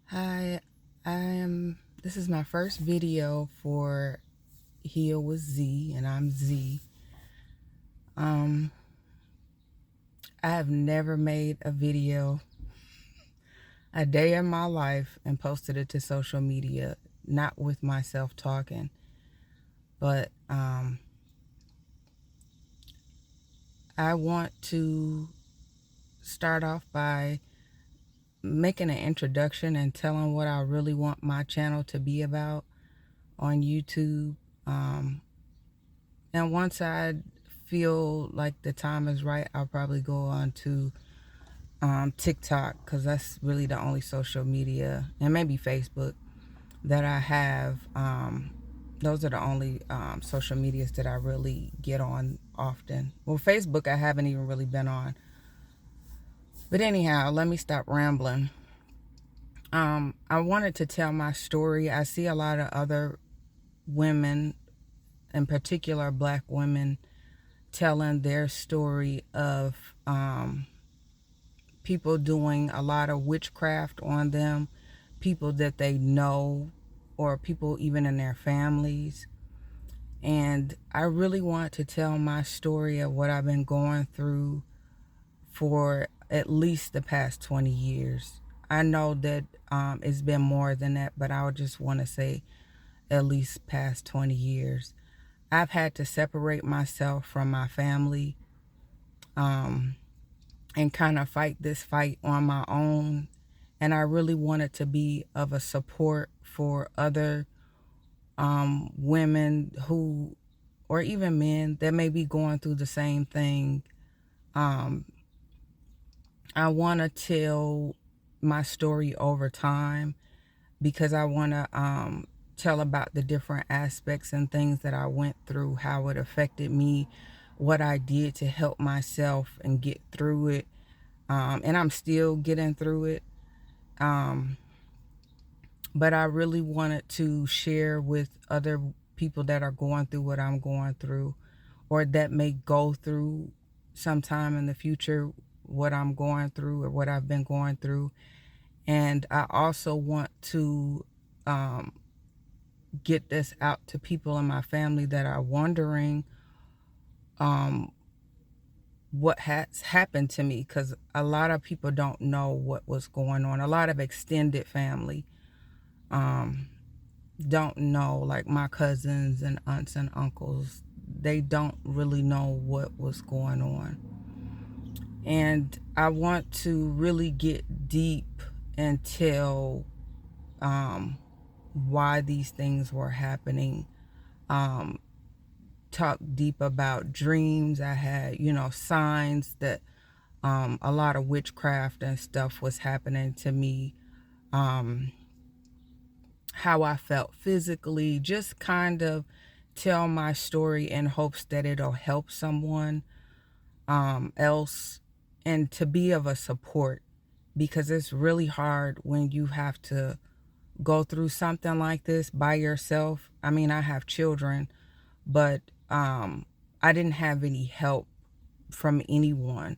Hi, this is my first video for Heal with Z, and I'm Z. Um, I have never made a video a day in my life and posted it to social media, not with myself talking, but I want to start off by making an introduction and telling what I really want my channel to be about on YouTube. And once I feel like the time is right, I'll probably go on to TikTok, because that's really the only social media, and maybe Facebook, that I have. Those are the only social medias that I really get on often. Well, Facebook I haven't even really been on. But anyhow, let me stop rambling. I wanted to tell my story. I see a lot of other women, in particular Black women, telling their story of people doing a lot of witchcraft on them, people that they know, or people even in their families. And I really want to tell my story of what I've been going through for at least the past 20 years. I know that it's been more than that, but I would just want to say at least past 20 years. I've had to separate myself from my family, and kind of fight this fight on my own. And I really wanted to be of a support for other women who, or even men that may be going through the same thing. Um, I want to tell my story over time, because I want to tell about the different aspects and things that I went through, how it affected me, what I did to help myself and get through it. And I'm still getting through it. But I really wanted to share with other people that are going through what I'm going through, or that may go through sometime in the future what I'm going through or what I've been going through. And I also want to get this out to people in my family that are wondering what has happened to me, because a lot of people don't know what was going on. A lot of extended family don't know, like my cousins and aunts and uncles, they don't really know what was going on. And I want to really get deep and tell why these things were happening. Talk deep about dreams I had, signs that a lot of witchcraft and stuff was happening to me. How I felt physically, just kind of tell my story in hopes that it'll help someone else, and to be of a support, because it's really hard when you have to go through something like this by yourself. I mean, I have children, but I didn't have any help from anyone.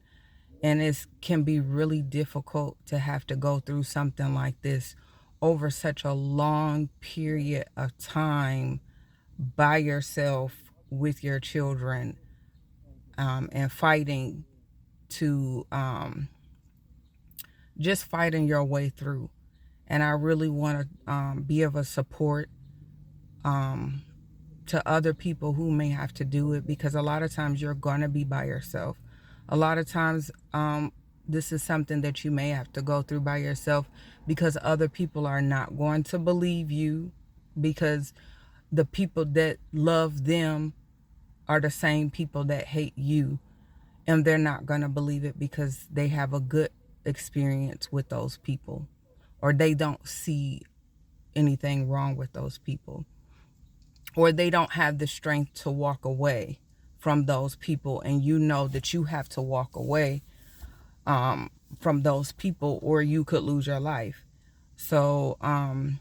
And it can be really difficult to have to go through something like this over such a long period of time by yourself with your children, and fighting to just fighting your way through. And I really want to be of a support to other people who may have to do it, because a lot of times you're going to be by yourself. A lot of times this is something that you may have to go through by yourself, because other people are not going to believe you, because the people that love them are the same people that hate you, and they're not going to believe it because they have a good experience with those people, or they don't see anything wrong with those people, or they don't have the strength to walk away from those people, and you know that you have to walk away from those people, or you could lose your life. So I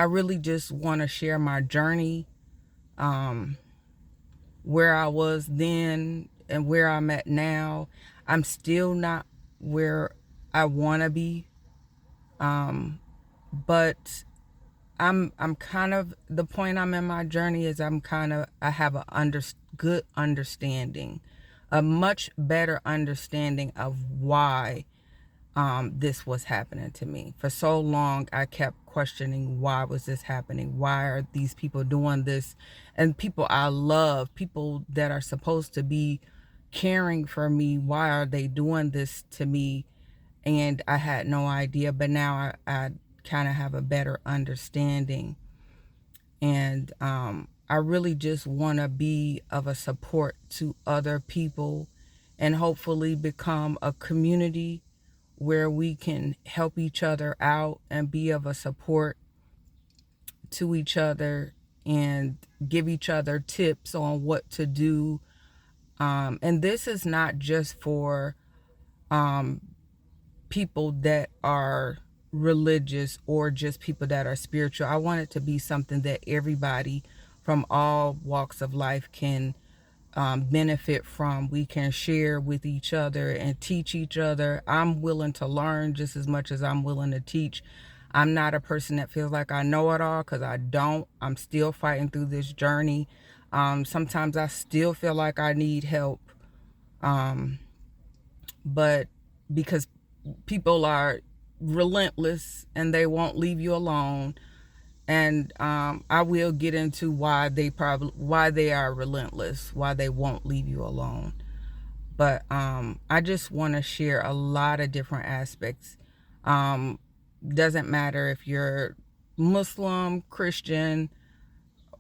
really just want to share my journey, where I was then and where I'm at now. I'm still not where I want to be, But I'm kind of, the point I'm in my journey is I have good understanding, a much better understanding of why this was happening to me. For so long, I kept questioning, why was this happening? Why are these people doing this? And people I love, people that are supposed to be caring for me, why are they doing this to me? And I had no idea, but now I kind of have a better understanding. And I really just want to be of a support to other people and hopefully become a community where we can help each other out and be of a support to each other and give each other tips on what to do. And this is not just for um, people that are religious or just people that are spiritual. I want it to be something that everybody from all walks of life can benefit from. We can share with each other and teach each other. I'm willing to learn just as much as I'm willing to teach. I'm not a person that feels like I know it all, because I don't. I'm still fighting through this journey. Sometimes I still feel like I need help. Um, but because people are relentless and they won't leave you alone, and I will get into why they are relentless, why they won't leave you alone. But I just want to share a lot of different aspects. um, doesn't matter if you're Muslim, Christian,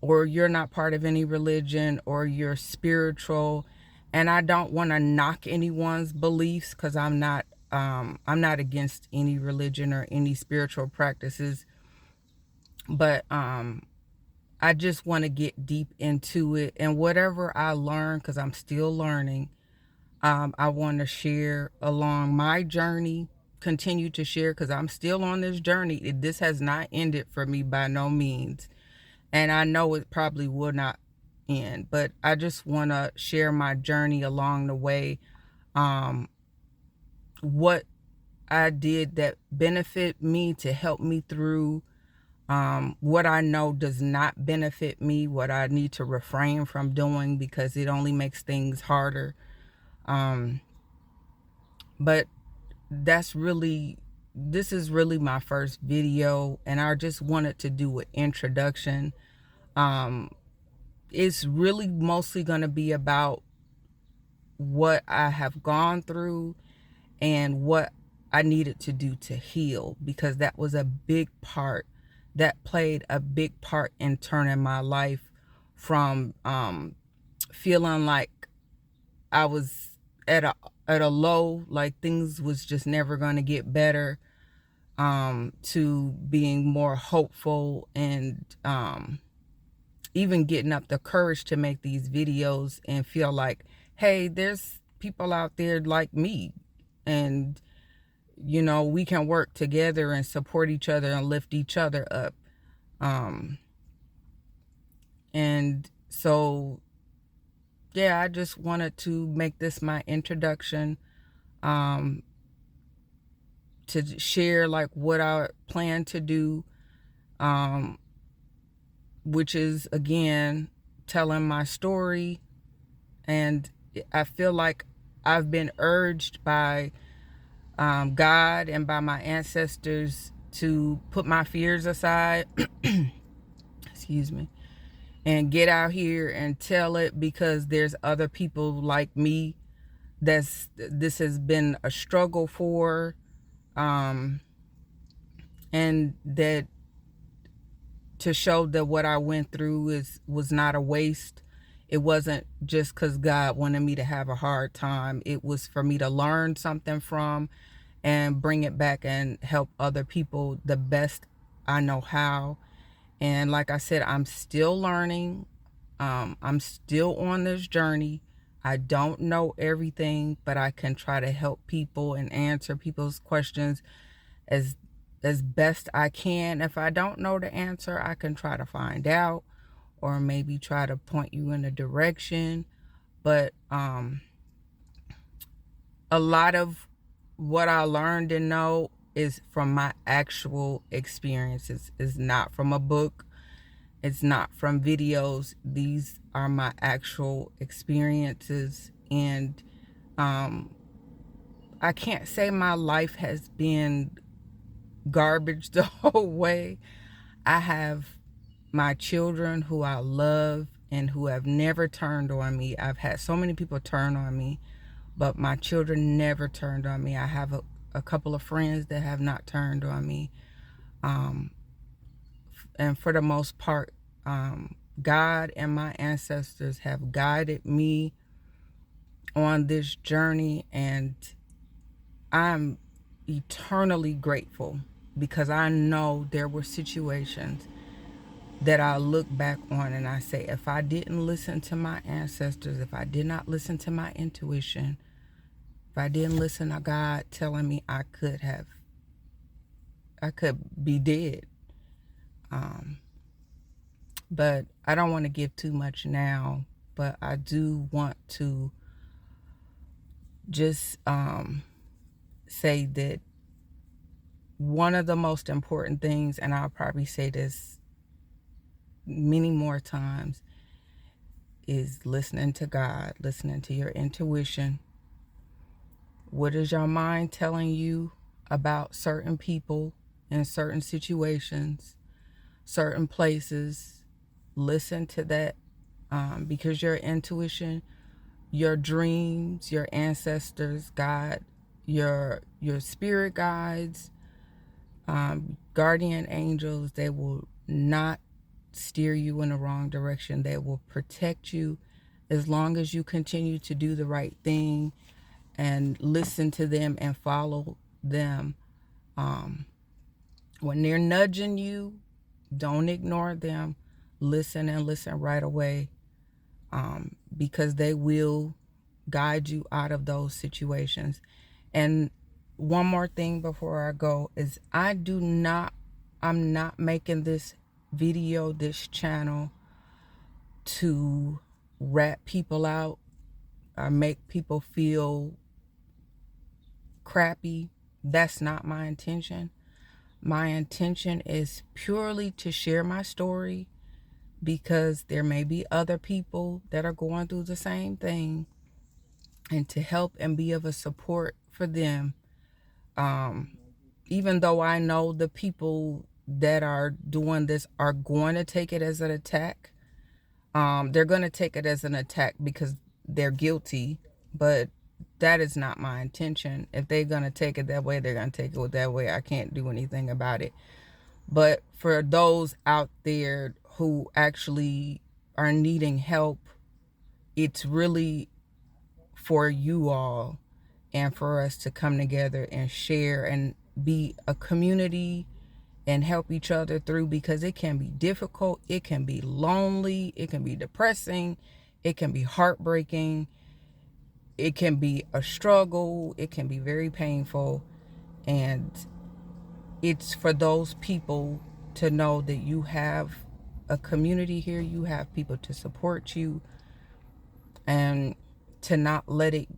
or you're not part of any religion, or you're spiritual. And I don't want to knock anyone's beliefs, because I'm not against any religion or any spiritual practices. But I just want to get deep into it, and whatever I learn, because I'm still learning, I want to share along my journey, continue to share, because I'm still on this journey. This has not ended for me by no means. And I know it probably will not end, but I just want to share my journey along the way. Um, what I did that benefit me to help me through, what I know does not benefit me, what I need to refrain from doing because it only makes things harder. Um, but this is really my first video, and I just wanted to do an introduction. Um, it's really mostly going to be about what I have gone through and what I needed to do to heal, because that played a big part in turning my life from feeling like I was at a low, like things was just never going to get better, to being more hopeful, and even getting up the courage to make these videos and feel like, hey, there's people out there like me, and we can work together and support each other and lift each other up. um and so yeah, I just wanted to make this my introduction, um to share like what I plan to do, um which is, again, telling my story. And I feel like I've been urged by God and by my ancestors to put my fears aside, excuse me, and get out here and tell it, because there's other people like me this has been a struggle for, um, and that to show that what I went through was not a waste. It wasn't just because God wanted me to have a hard time. It was for me to learn something from and bring it back and help other people the best I know how. And like I said, I'm still learning. I'm still on this journey. I don't know everything, but I can try to help people and answer people's questions as best I can. If I don't know the answer, I can try to find out, or maybe try to point you in a direction. But a lot of what I learned and know is from my actual experiences. It's not from a book. It's not from videos. These are my actual experiences. And I can't say my life has been garbage the whole way. I have my children who I love and who have never turned on me. I've had so many people turn on me, but my children never turned on me. I have a couple of friends that have not turned on me. And for the most part, God and my ancestors have guided me on this journey, and I'm eternally grateful because I know there were situations that I look back on and I say, if I didn't listen to my ancestors, if I did not listen to my intuition, if I didn't listen to God telling me I could be dead. But I don't want to give too much now, but I do want to just say that one of the most important things, and I'll probably say this many more times, is listening to God, listening to your intuition. What is your mind telling you about certain people in certain situations, certain places? Listen to that, because your intuition, your dreams, your ancestors, God, your spirit guides, guardian angels, they will not steer you in the wrong direction. They will protect you as long as you continue to do the right thing and listen to them and follow them. When they're nudging you, don't ignore them. Listen, and listen right away, because they will guide you out of those situations. And one more thing before I go is I'm not making this video, this channel, to rat people out or make people feel crappy. That's not my intention. My intention is purely to share my story, because there may be other people that are going through the same thing, and to help and be of a support for them. Even though I know the people that are doing this are going to take it as an attack, they're going to take it as an attack because they're guilty, but that is not my intention. If they're going to take it that way, they're going to take it that way. I can't do anything about it. But for those out there who actually are needing help, it's really for you all and for us to come together and share and be a community and help each other through, because it can be difficult, it can be lonely, it can be depressing, it can be heartbreaking, it can be a struggle, it can be very painful. And it's for those people to know that you have a community here, you have people to support you, and to not let it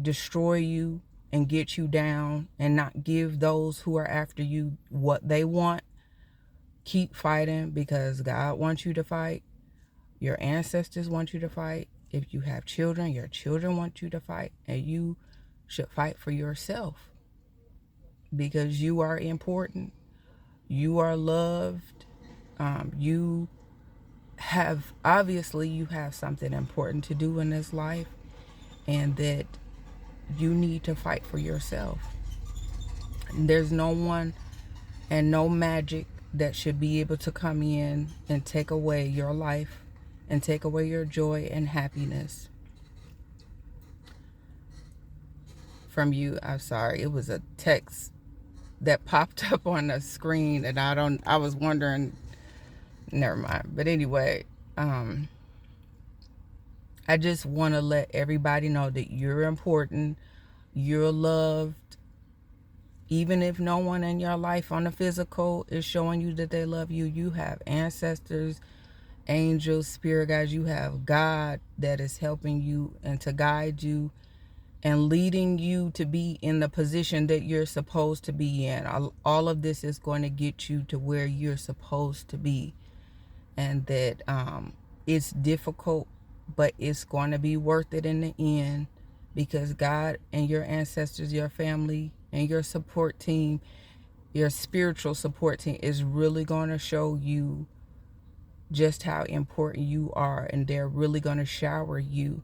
destroy you and get you down, and not give those who are after you what they want. Keep fighting, because God wants you to fight. Your ancestors want you to fight. If you have children, your children want you to fight, and you should fight for yourself, because you are important. You are loved. You have something important to do in this life, and that you need to fight for yourself. There's no one and no magic that should be able to come in and take away your life and take away your joy and happiness from you. I'm sorry, it was a text that popped up on the screen, and I was wondering, never mind. But anyway, I just want to let everybody know that you're important, you're loved. Even if no one in your life on the physical is showing you that they love you, you have ancestors, angels, spirit guides. You have God that is helping you and to guide you and leading you to be in the position that you're supposed to be in. All of this is going to get you to where you're supposed to be. And that it's difficult, but it's going to be worth it in the end, because God and your ancestors, your family, and your support team, your spiritual support team, is really going to show you just how important you are. And they're really going to shower you,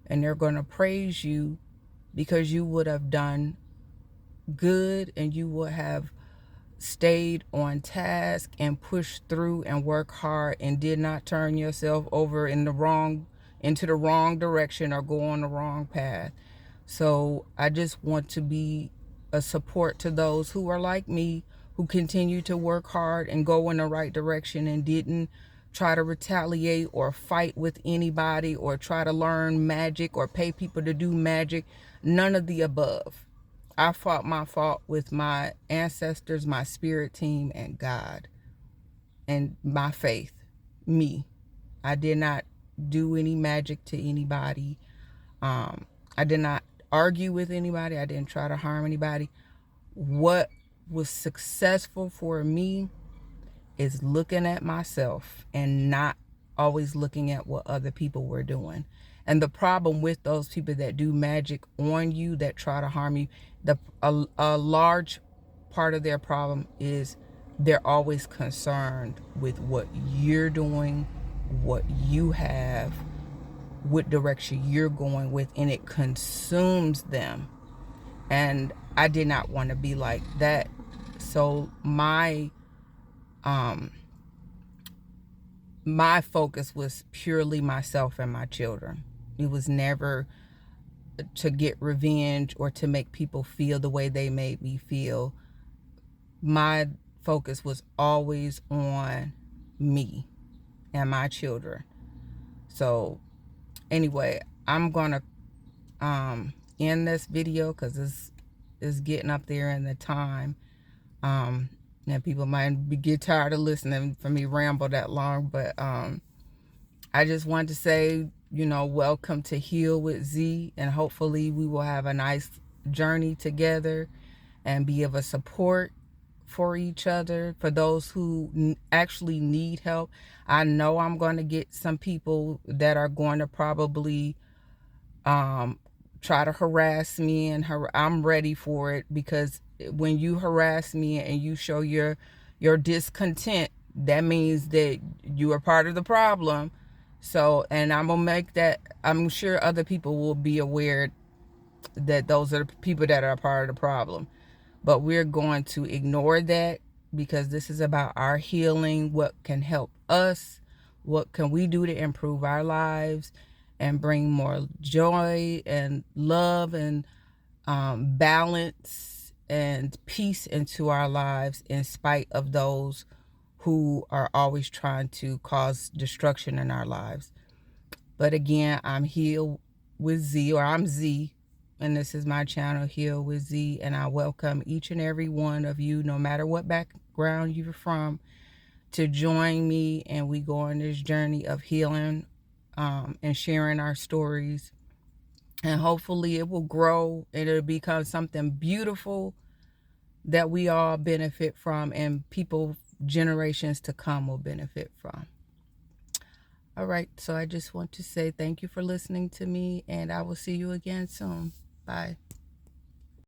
and they're going to praise you, because you would have done good, and you would have stayed on task and pushed through and worked hard, and did not turn yourself over into the wrong direction or go on the wrong path. So I just want to be a support to those who are like me, who continue to work hard and go in the right direction, and didn't try to retaliate or fight with anybody or try to learn magic or pay people to do magic. None of the above. I fought my fault with my ancestors, my spirit team, and God, and my faith, me. I did not do any magic to anybody. I did not argue with anybody. I didn't try to harm anybody. What was successful for me is looking at myself and not always looking at what other people were doing. And the problem with those people that do magic on you, that try to harm you, a large part of their problem is they're always concerned with what you're doing, what you have, what direction you're going with, and it consumes them. And I did not want to be like that. So my focus was purely myself and my children. It was never to get revenge or to make people feel the way they made me feel. My focus was always on me and my children. So anyway, I'm gonna end this video because it's getting up there in the time. And people might get tired of listening for me ramble that long, but I just wanted to say, welcome to Heal with Zee, and hopefully we will have a nice journey together and be of a support for each other, for those who actually need help. I know I'm going to get some people that are going to probably try to harass me, and I'm ready for it, because when you harass me and you show your discontent, that means that you are part of the problem. So, and I'm gonna make that, I'm sure other people will be aware that those are the people that are part of the problem. But we're going to ignore that, because this is about our healing, what can help us, what can we do to improve our lives and bring more joy and love and balance and peace into our lives, in spite of those who are always trying to cause destruction in our lives. But again, I'm Heal with Zee, or I'm Zee, and this is my channel, Heal with Zee, and I welcome each and every one of you, no matter what background you're from, to join me, and we go on this journey of healing and sharing our stories. And hopefully it will grow and it'll become something beautiful that we all benefit from, and people generations to come will benefit from. All right, so I just want to say thank you for listening to me, and I will see you again soon. Bye.